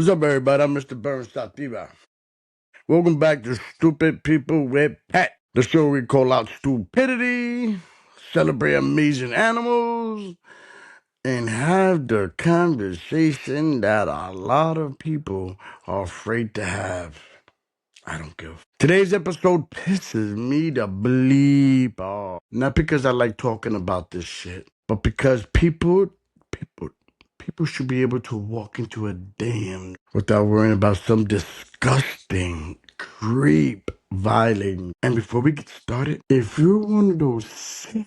What's up, everybody? I'm Mr. Burns Sativa. Welcome back to Stupid People with Pet, the show we call out stupidity, celebrate amazing animals, and have the conversation that a lot of people are afraid to have. I don't give. Today's episode pisses me to bleep off. Not because I like talking about this shit, but because people should be able to walk into a dam without worrying about some disgusting creep violating. And before we get started, if you're one of those sick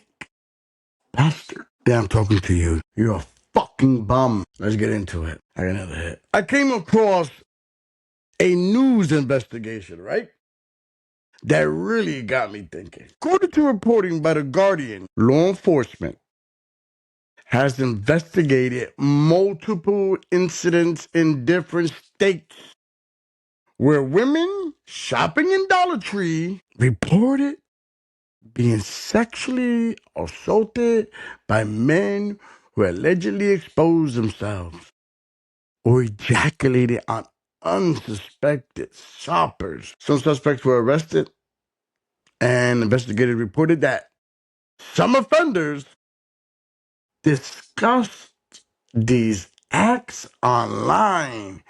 bastards, then I'm talking to you. You're a fucking bum. Let's get into it. I got another hit. I came across a news investigation, right? That really got me thinking. According to reporting by The Guardian, law enforcement has investigated multiple incidents in different states where women shopping in Dollar Tree reported being sexually assaulted by men who allegedly exposed themselves or ejaculated on unsuspected shoppers. Some suspects were arrested, and investigators reported that some offenders discussed these acts online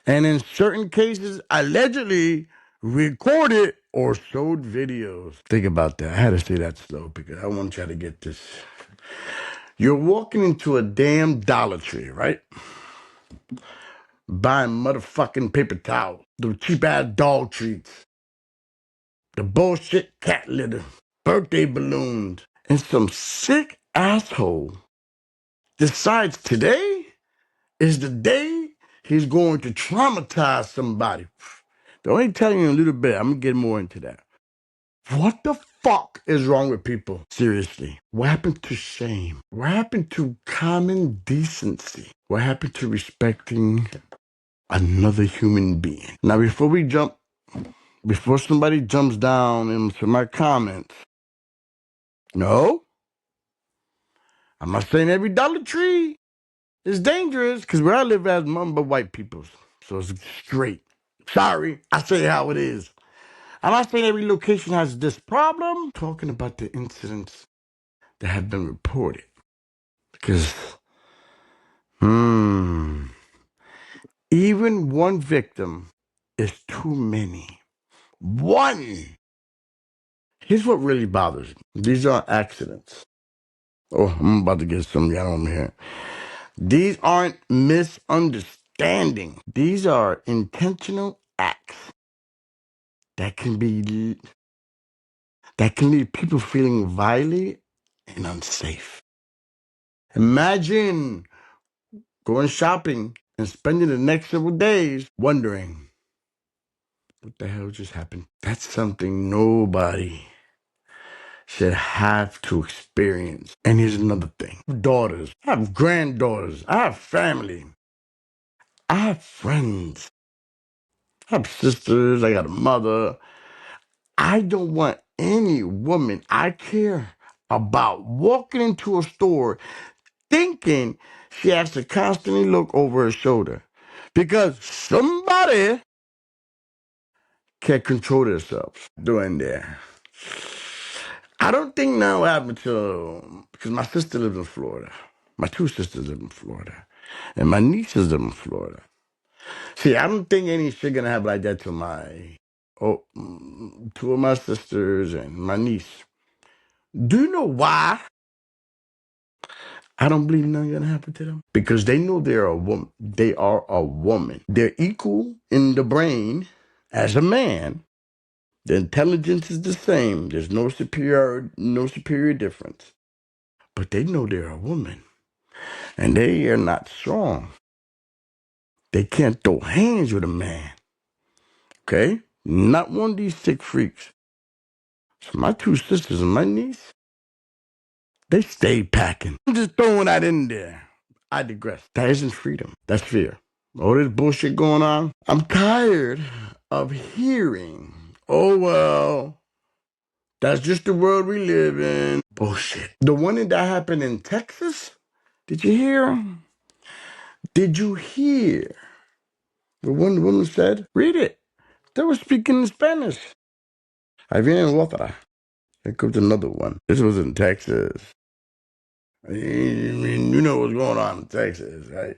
and in certain cases allegedly recorded or showed videos. Think about that. I had to say that slow because I want y'all to get this. You're walking into a damn Dollar Tree, right? Buying motherfucking paper towels, the cheap ass dog treats, the bullshit cat litter, birthday balloons, and some sick asshole decides today is the day he's going to traumatize somebody. They're only telling you a little bit. I'm going to get more into that. What the fuck is wrong with people? Seriously. What happened to shame? What happened to common decency? What happened to respecting another human being? Now, before somebody jumps down into my comments, no, I'm not saying every Dollar Tree is dangerous, because where I live has nothing but white people. So it's straight. Sorry, I say how it is. I'm not saying every location has this problem. I'm talking about the incidents that have been reported. Because, even one victim is too many. One! Here's what really bothers me. These aren't accidents. Oh, I'm about to get some y'all on here. These aren't misunderstandings. These are intentional acts that can leave people feeling violated and unsafe. Imagine going shopping and spending the next several days wondering what the hell just happened. That's something nobody should have to experience. And here's another thing. I have daughters, I have granddaughters, I have family, I have friends, I have sisters, I got a mother. I don't want any woman I care about walking into a store thinking she has to constantly look over her shoulder because somebody can't control themselves doing there. I don't think now what happened to, because my sister lives in Florida. My two sisters live in Florida. And my nieces live in Florida. See, I don't think any shit gonna happen like that to two of my sisters and my niece. Do you know why I don't believe nothing gonna happen to them? Because they know they're a woman. They are a woman. They're equal in the brain as a man. The intelligence is the same. There's no superior difference. But they know they're a woman. And they are not strong. They can't throw hands with a man. Okay? Not one of these sick freaks. So my two sisters and my niece, they stayed packing. I'm just throwing that in there. I digress. That isn't freedom. That's fear. All this bullshit going on. I'm tired of hearing, oh, well, that's just the world we live in. Bullshit. The one that happened in Texas, did you hear? Did you hear But one woman said, read it. They were speaking in Spanish. Ahí viene otra. Here comes another one. This was in Texas. I mean, you know what's going on in Texas, right?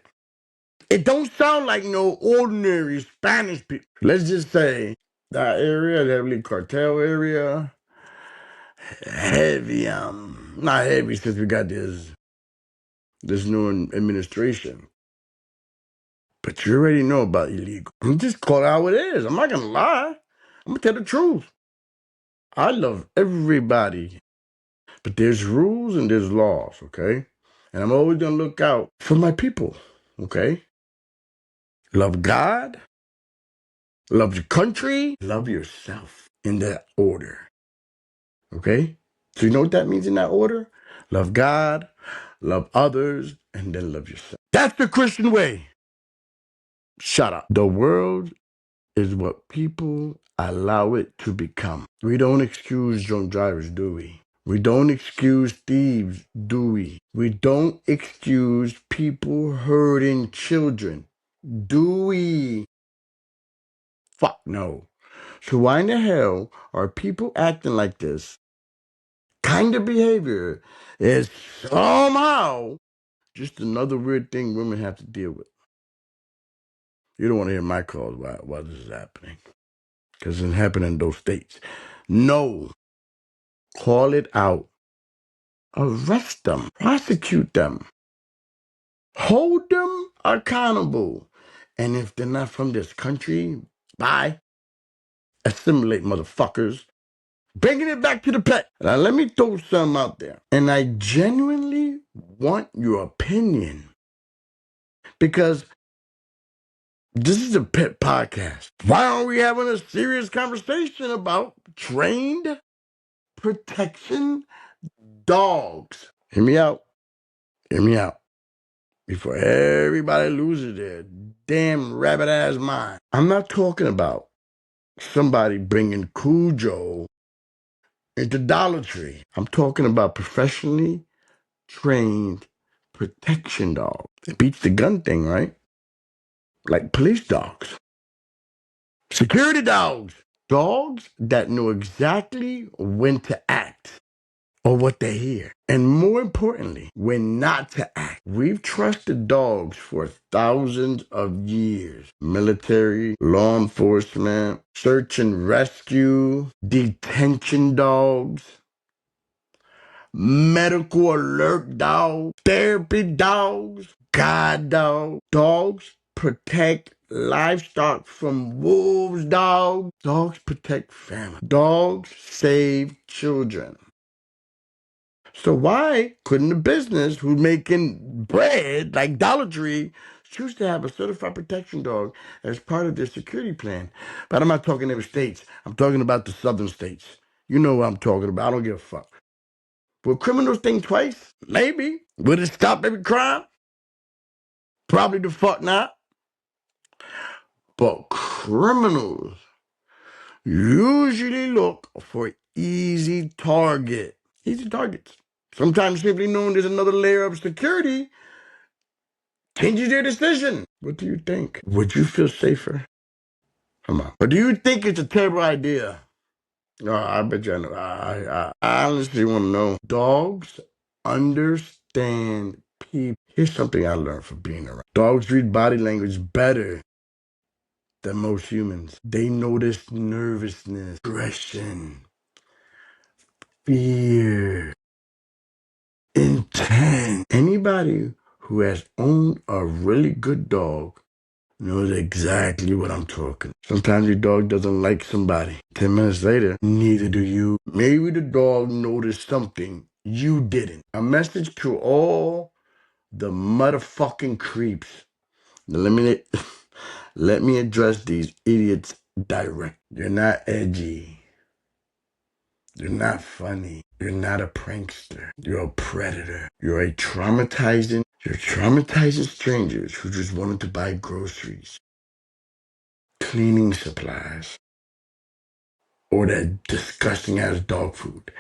It don't sound like no ordinary Spanish people. Let's just say that area, that really cartel area, heavy, not heavy since we got this new administration. But you already know about illegal. I'm just call it how it is. I'm not gonna lie. I'm gonna tell the truth. I love everybody, but there's rules and there's laws, okay? And I'm always gonna look out for my people, okay? Love God, love your country, love yourself in that order, okay? So you know what that means in that order? Love God, love others, and then love yourself. That's the Christian way. Shut up. The world is what people allow it to become. We don't excuse drunk drivers, do we? We don't excuse thieves, do we? We don't excuse people hurting children, do we? Fuck no. So why in the hell are people acting like this kind of behavior is somehow just another weird thing women have to deal with? You don't want to hear my calls why this is happening. Because it's happening in those states. No. Call it out. Arrest them. Prosecute them. Hold them accountable. And if they're not from this country, bye. Assimilate, motherfuckers. Bringing it back to the pet. Now, let me throw some out there. And I genuinely want your opinion. Because this is a pet podcast. Why aren't we having a serious conversation about trained protection dogs? Hear me out. Hear me out. Before everybody loses their damn rabbit ass mind. I'm not talking about somebody bringing Cujo into Dollar Tree. I'm talking about professionally trained protection dogs. It beats the gun thing, right? Like police dogs, security dogs, dogs that know exactly when to act or what they hear. And more importantly, when not to act. We've trusted dogs for thousands of years. Military, law enforcement, search and rescue, detention dogs, medical alert dogs, therapy dogs, guide dogs. Dogs protect livestock from wolves, dogs. Dogs protect family. Dogs save children. So why couldn't a business who's making bread like Dollar Tree choose to have a certified protection dog as part of their security plan? But I'm not talking every states. I'm talking about the southern states. You know what I'm talking about. I don't give a fuck. Will criminals think twice? Maybe. Will it stop every crime? Probably the fuck not. But criminals usually look for easy target. Easy targets. Sometimes simply knowing there's another layer of security changes their decision. What do you think? Would you feel safer? Come on. Or do you think it's a terrible idea? No, I bet you I know. I honestly want to know. Dogs understand people. Here's something I learned from being around. Dogs read body language better than most humans. They notice nervousness, aggression, fear, intent. Anybody who has owned a really good dog knows exactly what I'm talking. Sometimes your dog doesn't like somebody. 10 minutes later, neither do you. Maybe the dog noticed something you didn't. A message to all the motherfucking creeps. Now let me address these idiots direct. You're not edgy. You're not funny. You're not a prankster. You're a predator. You're traumatizing strangers who just wanted to buy groceries, cleaning supplies, or that disgusting ass dog food.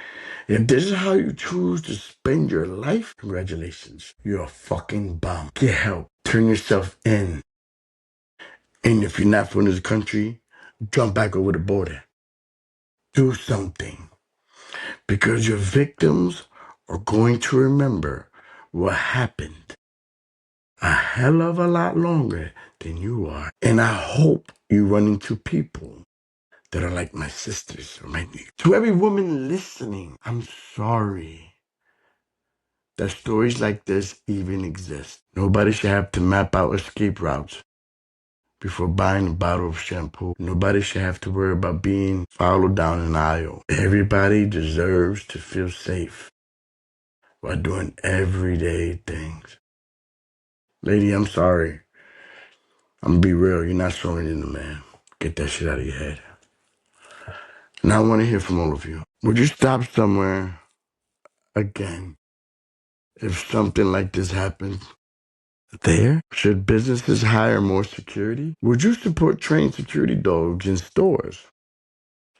If this is how you choose to spend your life, congratulations. You're a fucking bum. Get help. Turn yourself in. And if you're not from this country, jump back over the border. Do something. Because your victims are going to remember what happened a hell of a lot longer than you are. And I hope you run into people that are like my sisters or my niece. To every woman listening, I'm sorry that stories like this even exist. Nobody should have to map out escape routes before buying a bottle of shampoo. Nobody should have to worry about being followed down an aisle. Everybody deserves to feel safe while doing everyday things. Lady, I'm sorry. I'm gonna be real. You're not stronger than a man. Get that shit out of your head. Now I want to hear from all of you. Would you stop somewhere again if something like this happened there? Should businesses hire more security? Would you support trained security dogs in stores?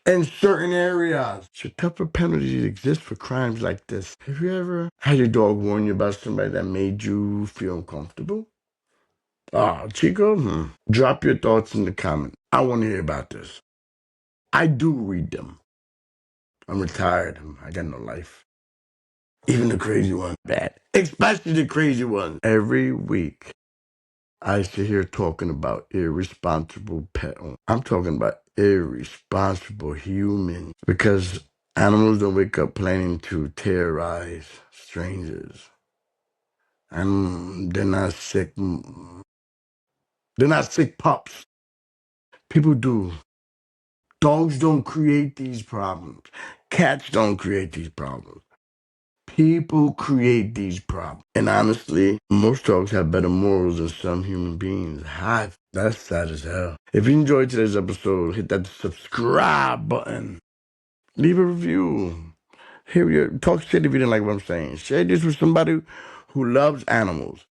In certain areas, should tougher penalties exist for crimes like this? Have you ever had your dog warn you about somebody that made you feel uncomfortable? Ah, Chico, drop your thoughts in the comments. I want to hear about this. I do read them. I'm retired. I got no life. Even the crazy ones, bad. Especially the crazy ones. Every week, I sit here talking about irresponsible pet owners. I'm talking about irresponsible humans. Because animals don't wake up planning to terrorize strangers. And they're not sick. They're not sick pups. People do. Dogs don't create these problems. Cats don't create these problems. People create these problems. And honestly, most dogs have better morals than some human beings have. That's sad as hell. If you enjoyed today's episode, hit that subscribe button. Leave a review. Talk shit if you didn't like what I'm saying. Share this with somebody who loves animals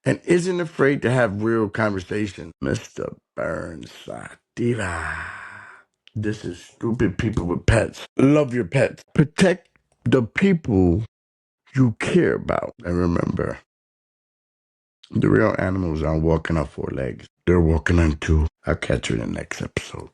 and isn't afraid to have real conversation. Mr. Burnside Diva. This is Stupid People with Pets. Love your pets. Protect the people you care about. And remember, the real animals aren't walking on four legs. They're walking on two. I'll catch you in the next episode.